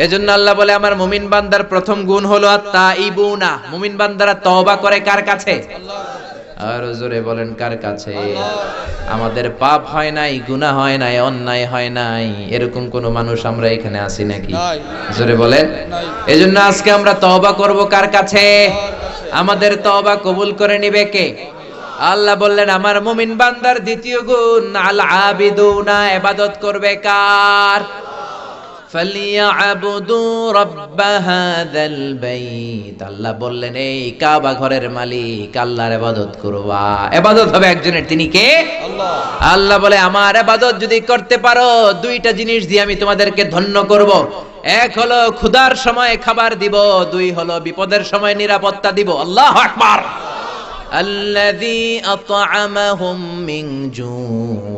এজন্য আল্লাহ বলে আমার মুমিন বান্দার প্রথম গুণ হলো আত-তাইবুনা, মুমিন বান্দারা তওবা করে কার কাছে? আর জোরে বলেন কার কাছে? আমাদের পাপ হয় নাই, গুনাহ হয় নাই, অন্যায় হয় নাই, এরকম কোন মানুষ আমরা এখানে আছি নাকি? জোরে বলেন। এজন্য আজকে আমরা তওবা করব কার কাছে? আমাদের তওবা কবুল করে নিবে কে? আল্লাহ বললেন আমার মুমিন বান্দার দ্বিতীয় গুণ আল আবিদুনা, ইবাদত করবে কার? ফালিয়াবুদু রাব্ব হাযাল বাইত, আল্লাহ বললেন এই কাবা ঘরের মালিক আল্লাহর ইবাদত করবা। ইবাদত হবে একজনের, তিনি কে? আল্লাহ। আল্লাহ বলে আমার ইবাদত যদি করতে পারো দুইটা জিনিস দিয়ে আমি তোমাদেরকে ধন্য করব। এক হলো ক্ষুধার সময় খাবার দিব, দুই হলো বিপদের সময় নিরাপত্তা দিব। আল্লাহু আকবার। আল্লাযী আত'আমাহুম মিন জু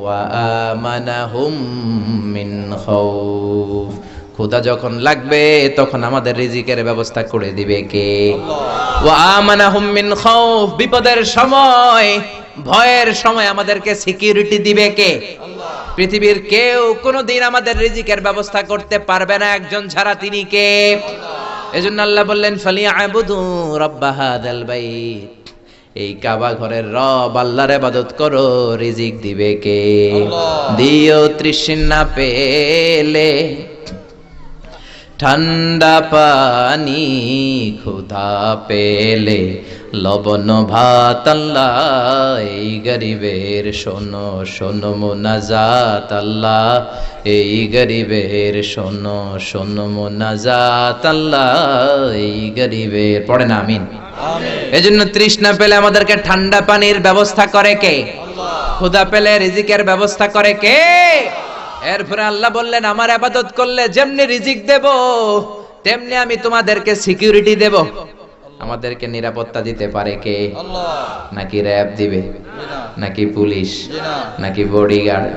ওয়া আমানাহুম মিন খাউফ, ক্ষুধা যখন লাগবে তখন আমাদের রিজিকের ব্যবস্থা করে দিবে কে? আল্লাহ। ওয়া আমানাহুম মিন খাউফ, বিপদের সময় ভয়ের সময় আমাদেরকে সিকিউরিটি দিবে কে? আল্লাহ। পৃথিবীর কেউ কোনোদিন আমাদের রিজিকের ব্যবস্থা করতে পারবে না একজন ছাড়া, তিনি কে? আল্লাহ। এজন্য আল্লাহ বললেন ফালিয়াবুদু রাব্ব হাযাল বাইত, এই কাবা ঘরের রব আল্লাহর ইবাদত করো, রিজিক দিবে কে? আল্লাহ। দিও তৃষ্ণা পেলে ঠান্ডা পানি, ক্ষুধা পেলে লবণ ভাত, আল্লাহ এই গরিবের শোনো শোনো মুনাজাত, আল্লাহ এই গরিবের শোনো শোনো মুনাজাত, আল্লাহ এই গরিবের। পড়েন আমিন। এজন্য তৃষ্ণা পেলে আমাদেরকে ঠান্ডা পানির ব্যবস্থা করে কে? আল্লাহ। ক্ষুধা পেলে রিজিকের ব্যবস্থা করে কে? এরপরে আল্লাহ বললেন আমার ইবাদত করলে যেমনি রিজিক দেব তেমনি আমি তোমাদেরকে সিকিউরিটি দেব। আমাদেরকে নিরাপত্তা দিতে পারে কে? আল্লাহ। নাকি র‍্যাব দিবে? নাকি পুলিশ? নাকি বডিগার্ড?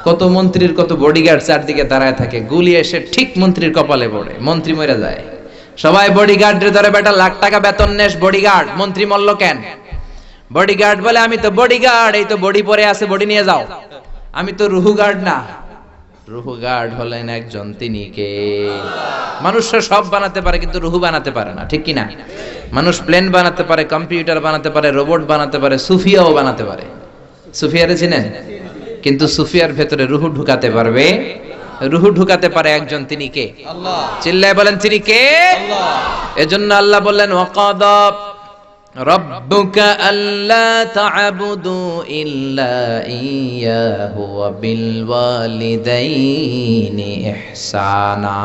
কত মন্ত্রীর কত বডিগার্ড চারদিকে দাঁড়ায় থাকে, গুলি এসে ঠিক মন্ত্রীর কপালে পড়ে, মন্ত্রী মরে যায়। সবাই বডিগার্ডের ধরে বেটা লাখ টাকা বেতন নেস, বডিগার্ড, মন্ত্রী মরল কেন? বডিগার্ড বলে আমি তো বডিগার্ড, এই তো বডি পরে আছে, বডি নিয়ে যাও, আমি তো রুহু গার্ড না। রুহু গার্ড হলেন একজন, তিনি কে? মানুষরা সব বানাতে পারে কিন্তু রুহু বানাতে পারে না, ঠিক কি না? মানুষ প্লেন বানাতে পারে, কম্পিউটার বানাতে পারে, রোবট বানাতে পারে, সুফিয়াও বানাতে পারে। সুফিয়ারে চিনেন? কিন্তু সুফিয়ার ভেতরে রুহু ঢুকাতে পারবে? রুহু ঢুকাতে পারে একজন, তিনি কে? আল্লাহ। চিল্লায় বলেন তিনি কে? আল্লাহ। এজন্য আল্লাহ বললেন ওয়াকাদা রাব্বুকা আল্লা তা'বুদু ইল্লা ইয়্যাহু ওয়া বিল ওয়ালিদাইনি ইহসানা,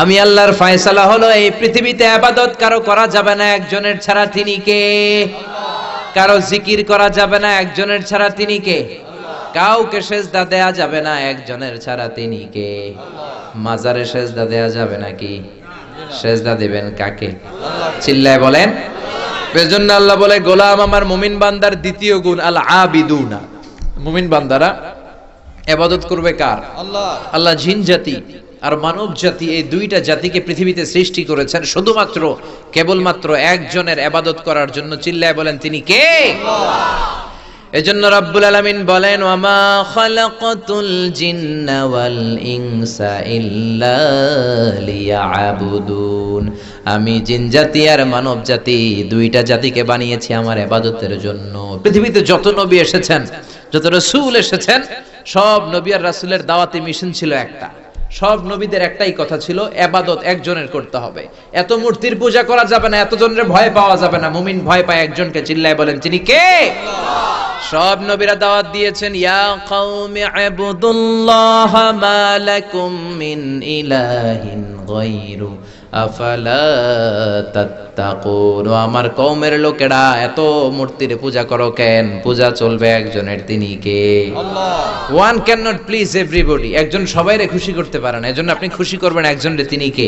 আমি আল্লাহর ফয়সালা হলো এই পৃথিবীতে ইবাদত কারো করা যাবে না একজনের ছাড়া, তিনি কে? আল্লাহ। কারো জিকির করা যাবে না একজনের ছাড়া, তিনি কে? কাউকে সেজদা দেয়া যাবে না একজনের ছাড়া, তিনি কে? মাজারে সেজদা দেয়া যাবে নাকি? সেজদা দিবেন কাকে? চিল্লায় বলেন। এজন্য আল্লাহ বলে গোলাম আমার মুমিন বান্দার দ্বিতীয় গুণ আল আবিদুনা, মুমিন বান্দারা ইবাদত করবে কার? আল্লাহ। আল্লাহ জিন জাতি আর মানব জাতি এই দুইটা জাতিকে পৃথিবীতে সৃষ্টি করেছেন শুধুমাত্র কেবলমাত্র একজনের ইবাদত করার জন্য। চিল্লায় বলেন তিনি কে? আল্লাহ। এজন্য রব্বুল আলামিন বলেন ওয়ামা খালাকাতুল জিন্না ওয়াল ইনসা ইল্লা লিয়াবুদুন, আমি জিন জাতি আর মানব জাতি দুইটা জাতিকে বানিয়েছি আমার ইবাদতের জন্য। পৃথিবীতে যত নবী এসেছেন, যত রাসূল এসেছেন, সব নবী আর রাসূলের দাওয়াতি মিশন ছিল একটা। সব নবীদের একটাই কথা ছিল, ইবাদত একজনের করতে হবে। এত মূর্তির পূজা করা যাবে না, এত জনের ভয় পাওয়া যাবে না। মুমিন ভয় পায় একজনকে, চিল্লায় বলেন তিনি কে? আল্লাহ। সব নবীরা দাওয়াত দিয়েছেন ইয়া কওমি ইবুদুল্লাহ মা লাকুম মিন ইলাহিন গায়রু আফালা তাত্তাকুন, আমার কওমের লোকেরা এত মূর্তির পূজা করো কেন? পূজা চলবে একজনের, তিনি কে? Allah. One cannot please everybody, একজন সবাইরে খুশি করতে পারে না, এজন্য আপনি খুশি করবেন একজনের, তিনি কে?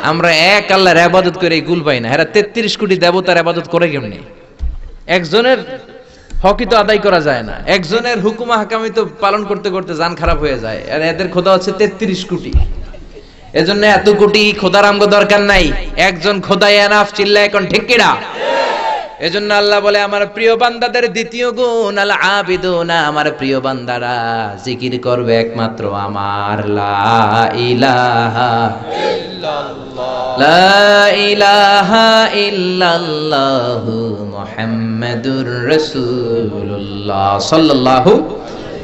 আমরা এক আল্লাহর ইবাদত করে গুল পাই না। এরা 33 কোটি দেবতার ইবাদত করে কেমনে? একজনের হকই তো আদায় করা যায় না, একজনের হুকুম হাকামি তো পালন করতে করতে জান খারাপ হয়ে যায়, আর এদের খোদা হচ্ছে 33 কোটি। এজন্য এত কোটি খোদার আমগো দরকার নাই, একজন খোদাই এনাফ। চিল্লা এখন ঠিক কিনা? এজন্য আল্লাহ বলে আমার প্রিয় বান্দাদের দ্বিতীয় গুণ আল আবিদুনা, আমার প্রিয় বান্দারা জিকির করবে একমাত্র আমার লা ইলাহা ইল্লাল্লাহ, লা ইলাহা ইল্লাল্লাহু মুহাম্মাদুর রাসূলুল্লাহ সাল্লাল্লাহু।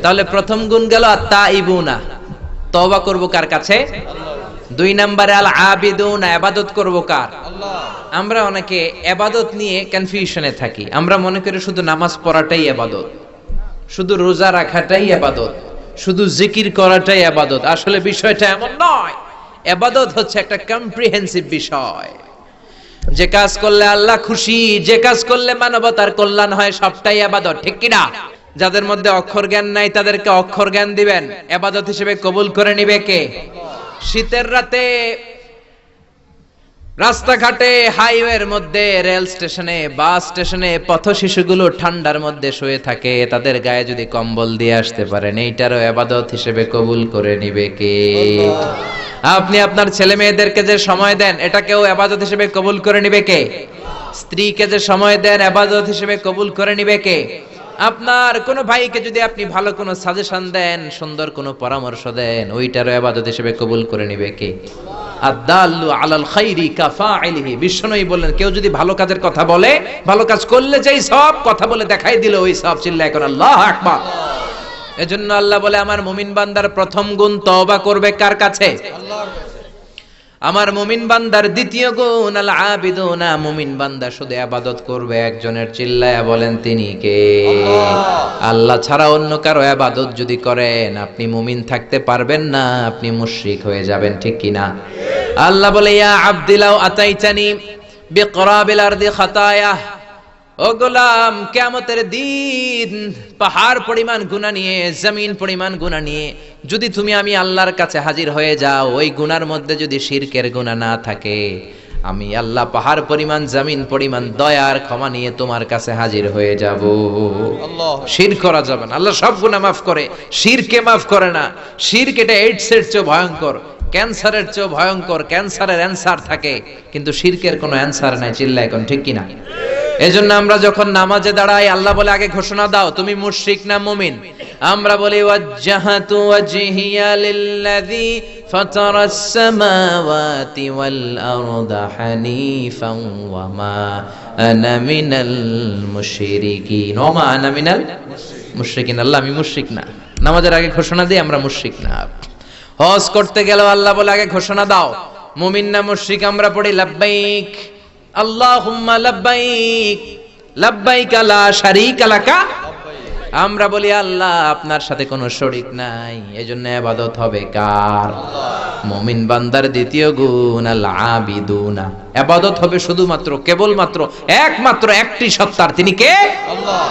তাহলে প্রথম গুণ গেল আত-তাইবুনা, তওবা করব কার কাছে? দুই নম্বরে আল আবিদুনা, ইবাদত করব কার? আল্লাহ। আমরা অনেকে ইবাদত নিয়ে কনফিউশনে থাকি, আমরা মনে করি শুধু নামাজ পড়াটাই ইবাদত, শুধু রোজা রাখাটাই ইবাদত, শুধু জিকির করাটাই ইবাদত। আসলে বিষয়টা এমন নয়। ইবাদত হচ্ছে একটা কম্প্রিহেন্সিভ বিষয়। যে কাজ করলে আল্লাহ খুশি, যে কাজ করলে মানবতার কল্যাণ হয়, সবটাই ইবাদত, ঠিক কি না? যাদের মধ্যে অক্ষর জ্ঞান নাই তাদেরকে অক্ষর জ্ঞান দিবেন, ইবাদত হিসেবে কবুল করে নিবে কে? শীতের রাতে রাস্তাঘাটে, হাইওয়ের মধ্যে, রেল স্টেশনে, বাস স্টেশনে পথ শিশুগুলো ঠান্ডার মধ্যে শুয়ে থাকে, তাদের গায়ে যদি কম্বল দিয়ে আসতে পারেন, এইটারও ইবাদত হিসেবে কবুল করে নিবে কে? আপনি আপনার ছেলে মেয়েদেরকে যে সময় দেন, এটাকেও ইবাদত হিসেবে কবুল করে নিবে কে? স্ত্রীকে যে সময় দেন, ইবাদত হিসেবে কবুল করে নিবে কে? আপনার কোন ভাইকে যদি আপনি ভালো কোনো সাজেশন দেন, সুন্দর কোনো পরামর্শ দেন, ওইটারও ইবাদত হিসেবে কবুল করে নিবে কে? আদ-দাল্লু আলাল খাইরি কাফাইলিহি, বিশ্বনবী বললেন কেউ যদি ভালো কাজের কথা বলে, ভালো কাজ করলে যেই সব, কথা বলে দেখাই দিল ওই সব, চিল্লায় এখন আল্লাহু আকবার। এজন্য আল্লাহ বলে আমার মুমিন বান্দার প্রথম গুণ তওবা করবে কার কাছে? আল্লাহর কাছে। আমার মুমিন বান্দার দ্বিতীয় গুণ আল আবিদুনা, মুমিন বান্দা শুধু ইবাদত করবে একজনের, চিল্লায়া বলেন তিনি কে? আল্লাহ ছাড়া অন্য কারো ইবাদত যদি করেন, আপনি মুমিন থাকতে পারবেন না, আপনি মুশরিক হয়ে যাবেন, ঠিক কি না? আল্লাহ বলে ইয়া আবদি লাউ আতাইতানি বিকরাবিল আরদি খাতায়া, ও গোলাম কিয়ামতের দিন পাহাড় পরিমাণ গুনাহ নিয়ে, জমিন পরিমাণ গুনাহ নিয়ে যদি তুমি আমি আল্লাহর কাছে হাজির হয়ে যাও, ওই গুনার মধ্যে যদি শিরকের গুনাহ না থাকে, আমি আল্লাহ পাহাড় পরিমাণ, জমিন পরিমাণ দয়ার ক্ষমা নিয়ে তোমার কাছে হাজির হয়ে যাব। আল্লাহ, শিরক করা যাবে না। আল্লাহ সব গুনাহ মাফ করে, শিরকে মাফ করে না। শিরক এটা এইডসের চেয়ে ভয়ঙ্কর, ক্যান্সারের চেয়ে ভয়ঙ্কর। ক্যান্সারের অ্যানসার থাকে, কিন্তু শিরকের কোনো অ্যানসার নাই, চিল্লা এখন, ঠিক কিনা? এজন্য আমরা যখন নামাজে দাঁড়াই, আল্লাহ বলে আগে ঘোষণা দাও তুমি মুশরিক না মুমিন। আমরা বলি ওয়াজ্জাহাতু ওয়াজহিয়া লিল্লাযী ফাতারাস সামাওয়াতি ওয়াল আরদা হানিফান ওয়া মা আনা মিনাল মুশরিকিন, ওয়া মা আনা মিনাল মুশরিকিন। আল্লাহ আমি মুশরিক না। নামাজের আগে ঘোষণা দিই আমরা মুশরিক না। হজ করতে গেল আল্লাহ বলে আগে ঘোষণা দাও মুমিন না মুশরিক। আমরা পড়ি লাব্বাইক আল্লাহুম্মা লাব্বাইক লাব্বাইক লা শারীকা লাকা। আমরা বলি আল্লাহ আপনার সাথে কোনো শরীক নাই, এজন্য ইবাদত হবে কার? মুমিন বান্দার দ্বিতীয় গুণ আল আবিদুনা, ইবাদত হবে শুধুমাত্র, কেবলমাত্র, একমাত্র একটি সত্তার, তিনি কে? আল্লাহ।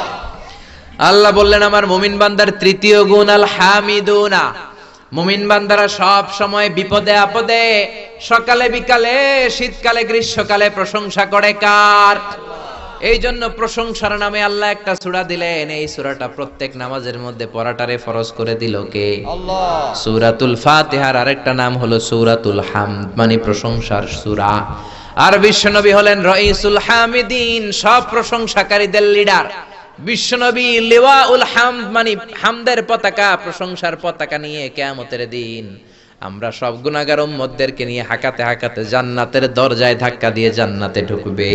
আল্লাহ বললেন আমার মুমিন বান্দার তৃতীয় গুণ আল হামিদুনা, মুমিন বান্দারা সব সময় বিপদে আপদে, সকালে বিকালে, শীতকালে গ্রীষ্মকালে প্রশংসা করে কার? এই জন্য প্রশংসার নামে আল্লাহ একটা সূরা দিলেন, এই সূরাটা প্রত্যেক নামাজের মধ্যে পড়াটারে ফরজ করে দিল কে? আল্লাহ। সূরাতুল ফাতিহার আরেকটা নাম হলো সূরাতুল হামদ, মানে প্রশংসার সূরা। আর বিশ্বনবী হলেন রাইসুল হামিদিন, সব প্রশংসাকারীদের লিডার। বিশ্বনবী লিওয়াউল হামদ, মানে হামদের পতাকা, প্রশংসার পতাকা নিয়ে কিয়ামতের দিন আমরা সব গুনাহগার উম্মতদেরকে নিয়ে হাঁকাতে হাঁকাতে জান্নাতের দরজায় ধাক্কা দিয়ে জান্নাতে ঢুকবে।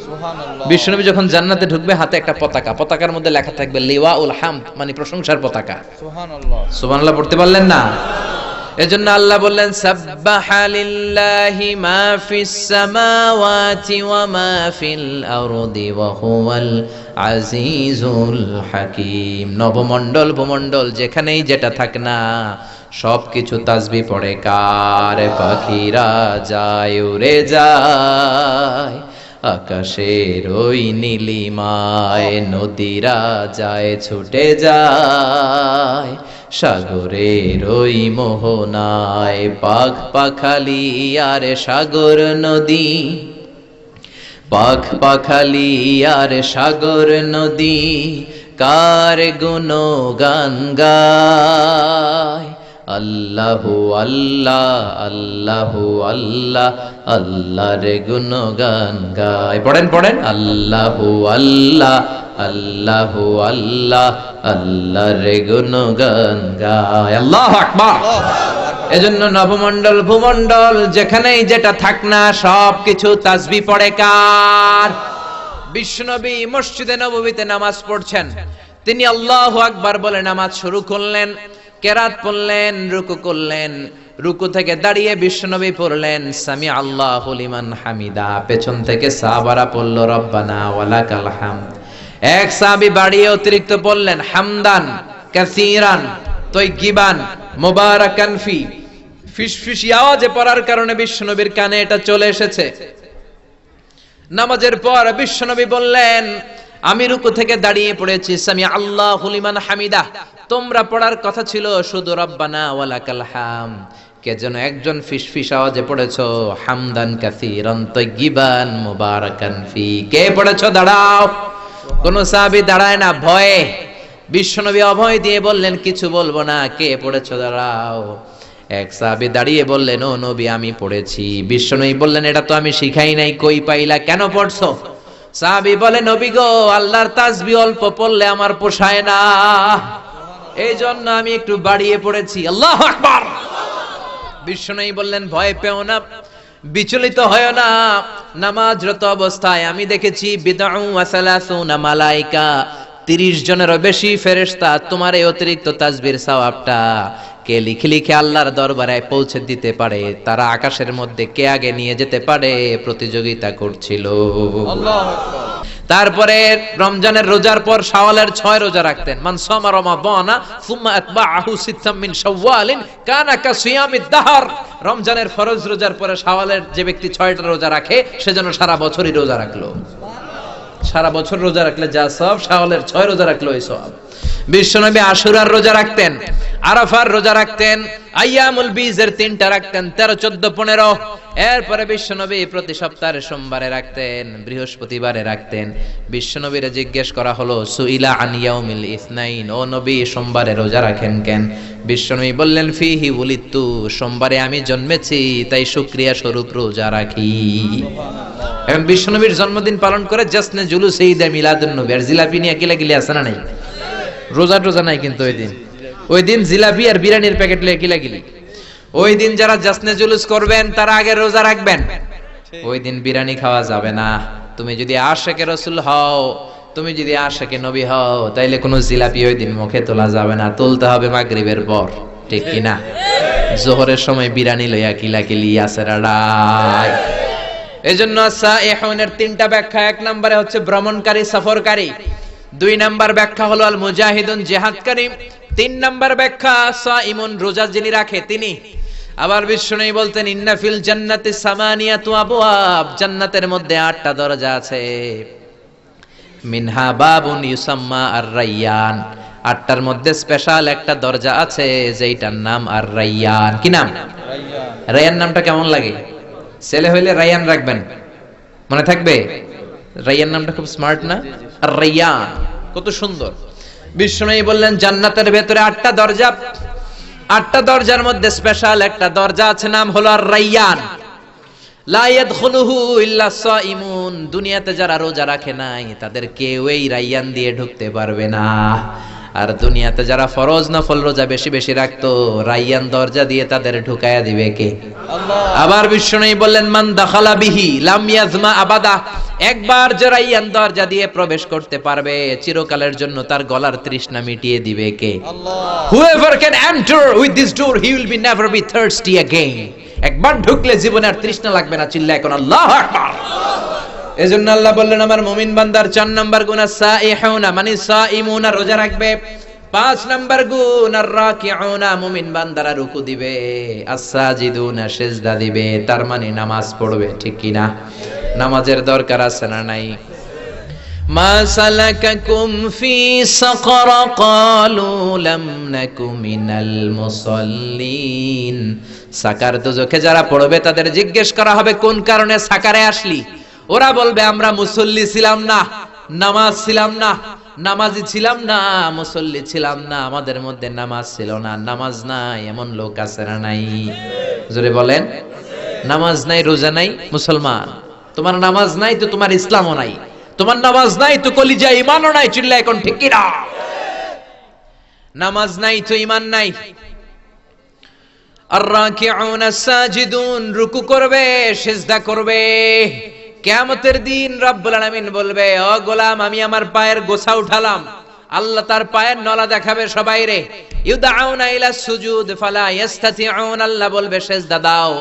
সুবহানাল্লাহ। বিশ্বনবী যখন জান্নাতে ঢুকবে, হাতে একটা পতাকা, পতাকার মধ্যে লেখা থাকবে লিওয়াউল হামদ, মানে প্রশংসার পতাকা। সুবহানাল্লাহ। সুবহানাল্লাহ পড়তে পারলেন না? এজন্য আল্লাহ বললেন সাব্বাহা লিল্লাহি মা ফিস সামাওয়াতি ওয়া মা ফিল আরদি ওয়া হুয়াল আজিজুল হাকীম। নবমণ্ডল ভূমণ্ডল যেখানেই যেটা থাক না, সবকিছু তাসবিহ পড়ে কার? পাখিরা যায় উড়ে যায় আকাশের ওই নীলিমায়, নদীরা যায় ছুটে যায় সাগরের ওই মোহনায়। পাখ পাখালি আর সাগর নদী, পাখ পাখালি আর সাগর নদী কার গুণগান গায়? আল্লাহু আল্লাহ আল্লাহু আল্লাহ আল্লাহর গুণগান গায়। পড়েন পড়েন, আল্লাহু আল্লাহ আল্লাহু আল্লাহ আল্লাহর গুণগান গায়। আল্লাহু আকবার। এজন্য নবমণ্ডল ভূমণ্ডল যেখানেই যেটা থাক না সবকিছু তাসবিহ পড়ে কার? বিশ্বনবী মসজিদে নববীতে নামাজ পড়ছেন, তিনি আল্লাহু আকবার বলে নামাজ শুরু করলেন, কেরাত পড়লেন, রুকু করলেন, রুকু থেকে দাঁড়িয়ে বিশ্বনবী পড়লেন সামি আল্লাহু লিমান হামিদা, পেছন থেকে সাহাবারা পড়ল রব্বানা ওয়ালাকাল হামদ। এক সাহাবী বাড়িয়ে অতিরিক্ত পড়লেন হামদান কাসীরান তাইয়িবান মুবারাকান ফি, ফিসফিসি আওয়াজে পড়ার কারণে বিশ্বনবীর কানে এটা চলে এসেছে। নামাজের পর বিশ্বনবী বললেন আমি রুকু থেকে দাঁড়িয়ে পড়েছি সামি আল্লাহু লিমান হামিদা, তোমরা পড়ার কথা ছিল শুধু রব্বানা ওয়ালাকাল হামদ, কে যেন একজন ফিসফিস আওয়াজে পড়েছো হামদান কাসীরান তাইয়িবান মুবারাকান ফি। কে পড়েছো? দাঁড়াও। কোন সাহাবী দাঁড়ায় না ভয়ে। বিশ্বনবী অভয় দিয়ে বললেন কিছু বলবো না, কে পড়েছো? দাঁড়াও। এক সাহাবী দাঁড়িয়ে বললেন ও নবী আমি পড়েছি। বিশ্বনবী বললেন এটা তো আমি শিখাই নাই, কই পাইলা, কেন পড়ছো? সাহাবী বলে নবী গো, আল্লাহর তাসবিহ অল্প পড়লে আমার পোষায় না, এই জন্য আমি একটু বাড়িয়ে পড়েছি। আল্লাহু আকবার। বিশ্বনবী বললেন ভয় পেও না, বিচলিত হয় না, নামাজরত অবস্থায় আমি দেখেছি বিদউ ওয়া সালাসুনা মালায়েকা, 30 জনেরও বেশি ফেরেশতা তোমার এই অতিরিক্ত তাসবিহর সওয়াবটা কে লিখে লিখে আল্লাহর দরবারে পৌঁছে দিতে পারে, তারা আকাশের মধ্যে কে আগে নিয়ে যেতে পারে প্রতিযোগিতা করছিল। আল্লাহু আকবার। তারপরে রমজানের রোজার পর শাওয়ালের 6 রোজা রাখতেন। মান সামা রমাদানা সুম্মা আতবাআহু সিত্তাম মিন শাওয়ালিন কানা কাসিয়ামিদ দাহর। রমজানের ফরজ রোজার পরে শাওয়ালের যে ব্যক্তি 6টা রোজা রাখে সে যেন সারা বছরই রোজা রাখলো। সারা বছর রোজা রাখলে যা সওয়াব, শাওয়ালের 6 রোজা রাখলে ওই সওয়াব। বিশ্বনবী আশুরার রোজা রাখতেন, আরাফার রোজা রাখতেন, আইয়ামুল বীজের 3টা রাখতেন, 13, 14, 15। এরপরে বিশ্বনবী প্রতি সপ্তাহে সোমবারে রাখতেন, বৃহস্পতিবারে রাখতেন। বিশ্বনবীরে জিজ্ঞেস করা হলো সুইলা আন ইয়াউমিল ইসনাইন, ও নবী সোমবারে রোজা রাখেন কেন? বিশ্বনবী বললেন ফিহি উলিদতু, সোমবারে আমি জন্মেছি তাই শুকরিয়া স্বরূপ রোজা রাখি। এখন বিশ্বনবীর জন্মদিন পালন করে জাসনে জুলুস ঈদে মিলাদুন নবী, আর জিলাপি নিয়ে কিলাকিলি আছে না নাই? রোজা টোজা নাই কিন্তু ওই দিন জিলাপি আর বিরিয়ানির প্যাকেট লিয়ে কিলাকিলি। ওই দিন যারা জাসনে জুলুস করবেন তারা আগে রোজা রাখবেন, ওই দিন বিরিয়ানি খাওয়া যাবে না। তুমি যদি আশিকে রাসূল হও, তুমি যদি আশিকে নবী হও, তাইলে কোনো জিলাপি ওই দিন মুখে তোলা যাবে না, তুলতে হবে মাগরিবের পর, ঠিক কি না? জোহরের সময় বিরিয়ানি লইয়া কিলাকিলি আছে রাড়াই। এজন্য সাইহুনের 3টা ব্যাখ্যা। 1 নম্বরে হচ্ছে ভ্রমণকারী, সফরকারী। 2 নাম্বার ব্যাখ্যা হলো আল মুজাহিদুন, জিহাদকারী। 3 নাম্বার ব্যাখ্যা সাইমুন, রোজা যিনি রাখে তিনি। আবার বিশ্বনবী বলতেন ইন্না ফিল জান্নাতি সামানিয়াতু আবওয়াব, জান্নাতের মধ্যে 8টা দরজা আছে। মিনহা বাবুন ইউসাম্মা আর-রায়্যান, 8টার মধ্যে স্পেশাল একটা দরজা আছে যেটার নাম আর-রায়্যান। কি নাম? রায়্যান। রায়্যান নামটা কেমন লাগে? ছেলে হইলে রায়্যান রাখবেন, মনে থাকবে? রায়্যান নামটা খুব স্মার্ট না? আর-রায়্যান কত সুন্দর। বিশ্বনবী বললেন জান্নাতের ভেতরে 8টা দরজা, 8টা দরজার মধ্যে স্পেশাল একটা দরজা আছে, নাম হলো আর-রায়্যান। লা ইয়াদখুলুহু ইল্লা সাইমুন, দুনিয়াতে যারা রোজা রাখে নাই তাদের কেউ এই রায়্যান দিয়ে ঢুকতে পারবে না। আর দুনিয়াতে যারা ফরজ নফল রোজা বেশি বেশি রাখতো, রায়্যান দরজা দিয়ে তাদের ঢুকায়া দিবে কে? আল্লাহ। আবার বিশ্বনবী বললেন মান দাখালা বিহি লাম ইয়াজমা আবাদা, একবার যে রায়্যান দরজা দিয়ে প্রবেশ করতে পারবে চিরকালের জন্য তার গলার তৃষ্ণা মিটিয়ে দিবে কে? আল্লাহ। Whoever can enter with this door he will be never be thirsty again, একবার ঢুকলে জীবনে আর তৃষ্ণা লাগবে না। চিল্লায় এখন আল্লাহু আকবার। এজন্য আল্লাহ বললেন আমার মুমিন বান্দার 4 নাম্বার গুণ সাইহুনা মানে সাইমুনা, রোজা রাখবে। 5 নাম্বার গুণ আর-রাকিউনা, মুমিন বান্দারা রুকু দিবে, আস-সাজিদুনা সিজদা দিবে, তার মানে নামাজ পড়বে, ঠিক কি না? নামাজের দরকার আছে না নাই? মা সালাকাকুম ফি সাকার ক্বালু লাম নাকু মিনাল মুসাল্লিন, সাকার দোজখে যারা পড়বে তাদের জিজ্ঞেস করা হবে কোন কারণে সাকারে আসলি? ওরা বলবে আমরা মুসল্লি ছিলাম না, নামাজ ছিলাম না, নামাজি ছিলাম না, মুসল্লি ছিলাম না, আমাদের মধ্যে নামাজ ছিল না, নামাজ নাই এমন লোক আছে না নাই? জোরে বলেন। নামাজ নাই, রোজা নাই, মুসলমান। তোমার নামাজ নাই তো তোমার ইসলামও নাই, তোমার নামাজ নাই তো কলিজা ঈমানও নাই। চিল্লা এখন ঠিক কি না? নামাজ নাই তো ঈমান নাই। আর-রাকিউন আস-সাজিদুন, রুকু করবে, সিজদা করবে। কিয়ামতের দিন রব্বুল আলামিন বলবে, ও গোলাম, আমি আমার পায়ের গোছা উঠালাম। আল্লাহ তার পায়ের নলা দেখাবে সবাই রে। ইউদাউনা ইলা সুজুদ ফালা ইস্তাতিউন, আল্লাহ বলবে সিজদা দাও।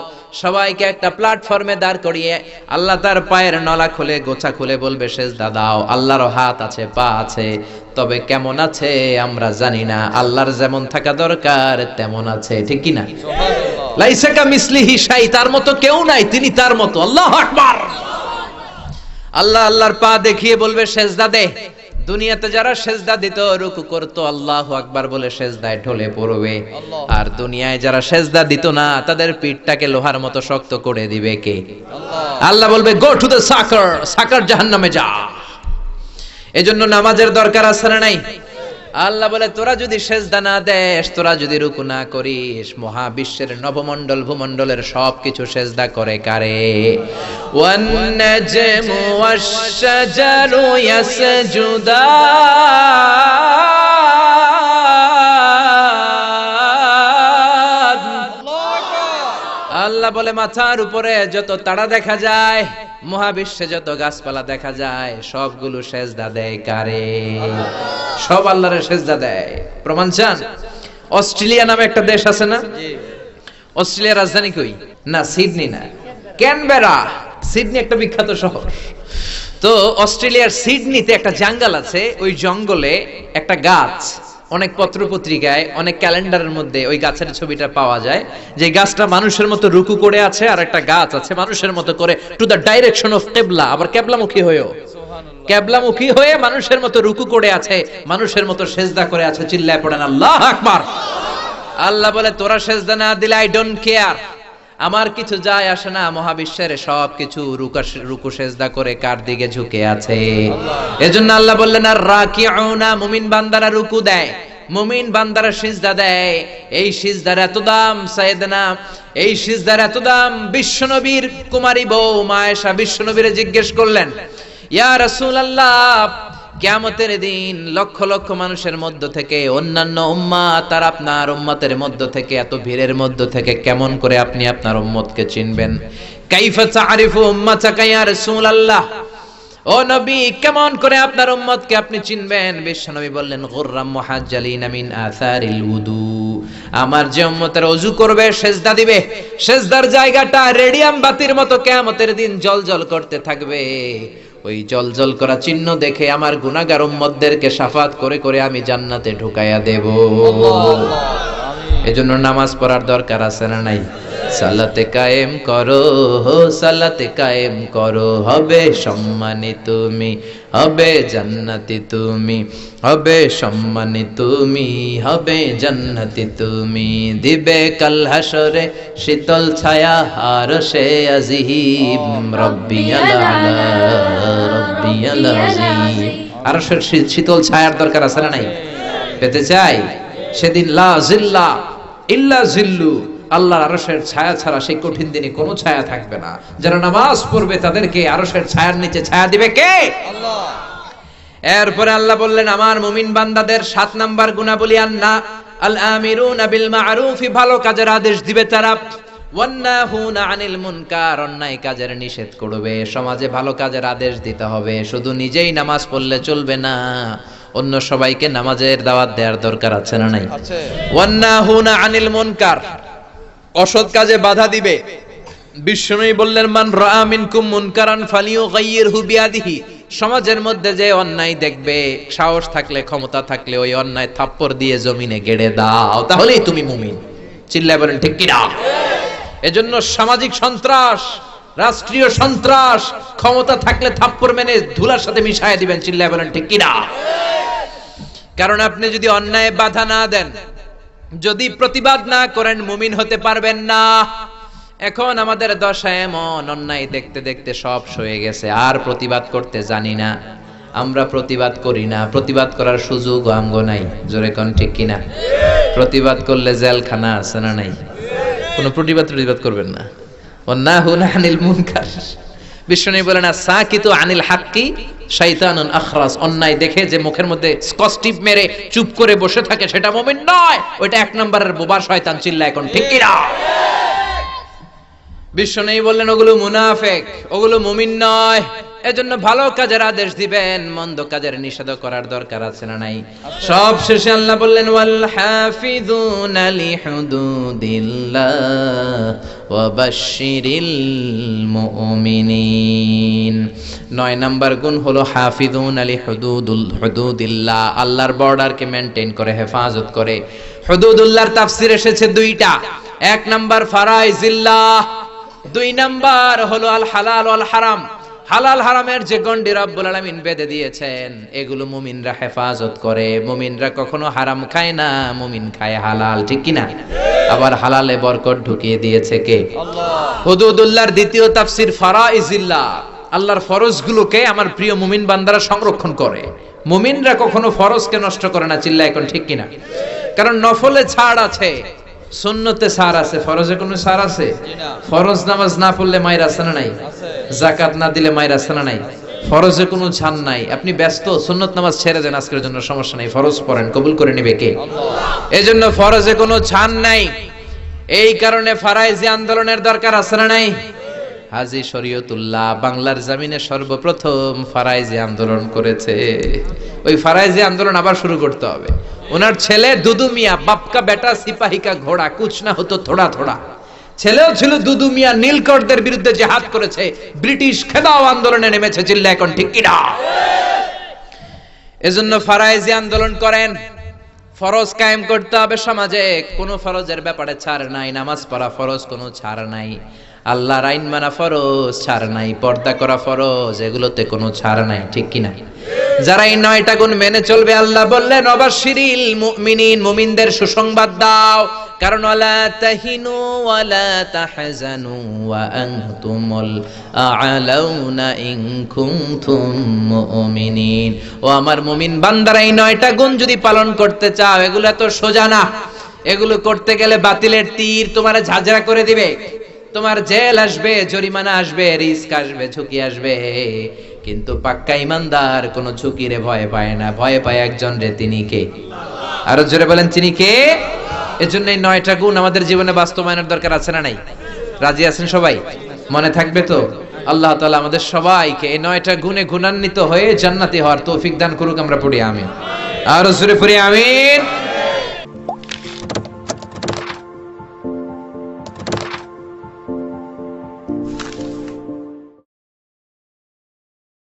সবাইকে একটা প্ল্যাটফর্মে দাঁড় করিয়ে আল্লাহ তার পায়ের নলা খুলে, গোছা খুলে বলবে সিজদা দাও। আল্লাহর হাত আছে, পা আছে, তবে কেমন আছে আমরা জানি না। আল্লাহর যেমন থাকা দরকার তেমন আছে, ঠিক কি না? সুবহানাল্লাহ। লাইসা কামিসলিহি শাই, তার মতো কেউ নাই, তিনি তার মতো। আল্লাহু আকবার। আল্লাহ আল্লাহর পা দেখিয়ে বলবে সিজদা দে। দুনিয়াতে যারা সিজদা দিত, রুকু করত, আল্লাহু আকবার বলে সিজদায় ঢলে পড়বে। আর দুনিয়ায় যারা সিজদা দিত না, তাদের পিঠটাকে লোহার মতো শক্ত করে দিবে কে? আল্লাহ। আল্লাহ বলবে, গো টু দ্য সাকার, সাকার জাহান্নামে যা। এজন্য নামাজের দরকার আছে না নাই? আল্লাহ বলে, তোরা যদি সিজদা না দেস, তোরা যদি রুকু না করিস, মহাবিশ্বের নবমণ্ডল ভূমণ্ডলের সবকিছু সিজদা করে কারে? ওয়ান নাজমু ওয়াশ-শাজারু ইয়াসজুদান। আল্লাহ বলে, মাথার উপরে যত তারা দেখা যায়, মহাবিশ্বে যত গাছপালা দেখা যায়, সবগুলো সিজদা দেয় কারে? সব আল্লাহরে সিজদা দেয়। প্রমাণ চান? অস্ট্রেলিয়া নামে একটা দেশ আছে না? অস্ট্রেলিয়ার রাজধানী কই? না, সিডনি না, ক্যানবেরা। সিডনি একটা বিখ্যাত শহর। তো অস্ট্রেলিয়ার সিডনিতে একটা জঙ্গল আছে। ওই জঙ্গলে একটা গাছ, অনেক পত্র পত্রিকায়, অনেক ক্যালেন্ডারের মধ্যে ওই গাছের ছবিটা পাওয়া যায়। যে গাছটা মানুষের মতো রুকু করে আছে, আর একটা গাছ আছে মানুষের মতো করে টু দ্য ডাইরেকশন অফ কিবলা, আবার কিবলামুখী হয়েও, কিবলামুখী হয়ে মানুষের মতো রুকু করে আছে, মানুষের মতো সিজদা করে আছে। চিল্লায় পড়েন আল্লাহু আকবার। আল্লাহ বলে, তোরা সিজদা না দিলে আই ডোন্ট কেয়ার, আমার কিছু যায় আসে না। মহাবিশ্বের সবকিছু রুকু সিজদা করে কার দিকে ঝুঁকে আছে? এজন্য আল্লাহ বললেন, আর রাকিউনা, মুমিন বান্দারা রুকু দেয়, মুমিন বান্দারা সিজদা দেয়। এই সিজদার এত দাম সাইয়েদনা, এই সিজদার এত দাম। বিশ্বনবীর কুমারী বউ মা আয়েশা বিশ্বনবীরে জিজ্ঞেস করলেন, ইয়া রাসূলুল্লাহ, কিয়ামতের দিন লক্ষ লক্ষ মানুষের মধ্য থেকে অন্যান্য উম্মাত আর আপনার উম্মতের মধ্য থেকে, এত ভিড়ের মধ্য থেকে কেমন করে আপনি আপনার উম্মতকে চিনবেন? কাইফা তা'রিফু উম্মাতাকা ইয়া রাসূলুল্লাহ, ও নবী, কেমন করে আপনার উম্মতকে আপনি চিনবেন? বিশ্বনবী বললেন, গুররাম মুহাজ্জালিনা মিন আসারিল উদু, আমার যে উম্মতের ওযু করবে, সিজদা দিবে, সিজদার জায়গাটা রেডিয়াম বাতির মতো কিয়ামতের দিন জ্বলজ্বল করতে থাকবে। ওই জ্বলজ্বল করা চিহ্ন দেখে আমার গুনাহগার উম্মতদেরকে শাফাত করে করে আমি জান্নাতে ঢুকাইয়া দেব। এজন্য নামাজ পড়ার দরকার আছে না নাই? সালাতে কায়েম করো, সালাতে কায়েম করো, হবে সম্মানী তুমি, হবে জান্নাতি তুমি, হবে সম্মানী তুমি, হবে জান্নাতি তুমি। দিবে কাল হাসরে শীতল ছায়া আরশে আজিম, রব্বিয়াল আলা, রব্বিয়াল আযীম। আরশের শীতল ছায়ার দরকার আছে না নাই? পেতে চাই? সেদিন লা জিল্লা ইল্লা জিল্লু, আল্লাহর আরশের ছায়া ছাড়া সেই কঠিন দিনে কোনো ছায়া থাকবে না। যারা নামাজ পড়বে তাদেরকে আরশের ছায়ার নিচে ছায়া দিবে কে? আল্লাহ। এরপরে আল্লাহ বললেন, আমার মুমিন বান্দাদের 7 নাম্বার গুণাবলী, আন্না আল আমিরুনা বিল মা'রুফি, ভালো কাজের আদেশ দিবে তারা, ওয়ান্নাহুনা আনিল মুনকার, অন্যায় কাজের নিষেধ করবে। সমাজে ভালো কাজের আদেশ দিতে হবে, শুধু নিজেই নামাজ পড়লে চলবে না, অন্য সবাইকে নামাজের দাওয়াত দেওয়ার দরকার আছে না নাই? আছে। ওয়ান্নাহুনা আনিল মুনকার, অসৎ কাজে বাধা দিবে। বিশ্বনবী বললেন, মান রাআ মিনকুম মুনকারান ফালিয়ুগাইয়িরহু বিয়াদিহি, সমাজের মধ্যে যে অন্যায় দেখবে, সাহস থাকলে, ক্ষমতা থাকলে ওই অন্যায় থাপ্পড় দিয়ে জমিনে গেড়ে দাও, তাহলেই তুমি মুমিন। চিল্লায় বলেন ঠিক কি না? এজন্য সামাজিক সন্ত্রাস, রাষ্ট্রীয় সন্ত্রাস, ক্ষমতা থাকলে থাপ্পড় মেনে ধুলার সাথে মিশায় দিবেন। চিল্লায় বলেন ঠিক কি না? কারণ আপনি যদি অন্যায় বাধা না দেন, যদি প্রতিবাদ না করেন, মুমিন হতে পারবেন না। এখন আমাদের দশা এমন, অন্যায় দেখতে দেখতে সব সয়ে গেছে, আর প্রতিবাদ করতে জানি না, আমরা প্রতিবাদ করি না, প্রতিবাদ করার সুযোগ অঙ্গ নাই। জোরে কোন ঠিক কিনা? প্রতিবাদ করলে জেলখানা আছে না নাই? কোনো প্রতিবাদ করবেন না। ওয়ান্নাহুনা আনিল মুনকার, বিষ্ণু বলেন সাকিতু আনিল হাক্কি শাইতানুন আখরাস, অন্যায় দেখে যে মুখের মধ্যে স্কচ টিপ মেরে চুপ করে বসে থাকে সেটা মুমিন নয়, ওইটা এক নম্বরের বোবা শয়তান। চিল্লা এখন ঠিক কিনা? বিষ্ণু বললেন ওগুলো মুনাফিক, ওগুলো মুমিন নয়। এজন্য ভালো কাজের আদেশ দিবেন, মন্দ কাজের নিষেধ করার দরকার আছে না নাই? সব শেষে আল্লাহ বললেন ওয়াল হাফিযুনা লিহুদুদিল্লাহ ওয়া বাশশিরিল মুমিনিন। 9 নাম্বার গুণ হলো হাফিযুনা লিহুদুদিল্লাহ, আল্লাহর বর্ডারকে মেইনটেইন করে, হেফাজত করে। হুদুদুল্লাহর তাফসীর এসেছে দুইটা, এক নাম্বার ফারাইজিল্লাহ, 2 নাম্বার হলো আল হালাল ওয়াল হারাম। হালাল হারামের যে গণ্ডি রব্বুল আলামিন বেঁধে দিয়েছেন এগুলো মুমিনরা হেফাজত করে। মুমিনরা কখনো হারাম খায় না, মুমিন খায় হালাল। ঠিক কিনা? আবার হালালে বরকত ঢুকিয়ে দিয়েছে কে? আল্লাহ। হুদুদুল্লাহর দ্বিতীয় তাফসীর ফারাইজিল্লাহ, আল্লাহর ফরজগুলোকে আমার প্রিয় মুমিন বান্দারা সংরক্ষণ করে। মুমিনরা কখনো ফরজকে নষ্ট করে না। চিল্লা এখন ঠিক কিনা? কারণ নফলে ছাড় আছে, সুন্নতে ছাড় আছে, ফরজে কোনো ছাড় আছে? ফরজ নামাজ না পড়লে মায়ের আছে না নাই? যাকাত না দিলে মায়ের আছে না নাই? ফরজে কোনো ছাড় নাই। আপনি ব্যস্ত, সুন্নত নামাজ ছেড়ে দেন, আজকের জন্য সমস্যা নাই, ফরজ পড়েন, কবুল করে নেবে কে? আল্লাহ। এজন্য ফরজে কোনো ছাড় নাই। এই কারণে ফারাইজি আন্দোলনের দরকার আছে না নাই? হাজী শরীয়তুল্লাহ বাংলার জমিনে সর্বপ্রথম ফারাইজি আন্দোলন করেছে। ওই ফারাইজি আন্দোলন আবার শুরু করতে হবে। ওনার ছেলে দুদু মিয়া, বাপকা বেটা সিপাহী কা ঘোড়া, কুছ না হতো থোড়া থোড়া। ছেলেও ছিল দুদু মিয়া, নীলকরদের বিরুদ্ধে জিহাদ করেছে, ব্রিটিশ খেদাও আন্দোলনে নেমেছে। চিল্লা এখন ঠিক কিনা? এজন্য ফারাইজি আন্দোলন করেন। ফরজ কায়েম করতে হবে সমাজে, কোনো ফরজের ব্যাপারে ছাড় নাই। নামাজ পড়া ফরজ, কোনো ছাড় নাই। আল্লাহর আইন মানা ফরজ, ছাড় নাই। পর্দা করা ফরজ, এগুলোতে কোনো ছাড় নাই। ঠিক কিনা? যারা এই 9টা গুণ মেনে চলবে, আল্লাহ বললেন ওয়াবাশশিরিল মুমিনিন, মুমিনদের সুসংবাদ দাও। কারণ ওয়ালা তাহিনু ওয়ালা তাহজানু ওয়া আনতুমুল আ'লাউনা ইন কুনতুম মুমিনিন। ও আমার মুমিন বান্দারা, এই 9টা গুণ যদি পালন করতে চাও, এগুলো তো সোজা না। এগুলো করতে গেলে বাতিলের তীর তোমারে ঝাঁঝরা করে দিবে। তোমার জেল আসবে, জরিমানা আসবে, রিস্ক আসবে, ঝুঁকি আসবে। কিন্তু পাক্কা ইমানদার কোনো ঝুঁকিরে ভয় পায় না, ভয় পায় একজন রে, তিনি কে? আরো জোরে বলেন, তিনি কে? এজন্য এই 9টা গুণ আমাদের জীবনে বাস্তবায়নের দরকার আছে না নাই? রাজি আছেন সবাই? মনে থাকবে তো? আল্লাহ তাআলা আমাদের সবাইকে এই 9টা গুণে গুণান্বিত হয়ে জান্নাতি হওয়ার তৌফিক দান করুক। আমরা পড়ি আমিন। আরো জোরে পড়ি আমিন।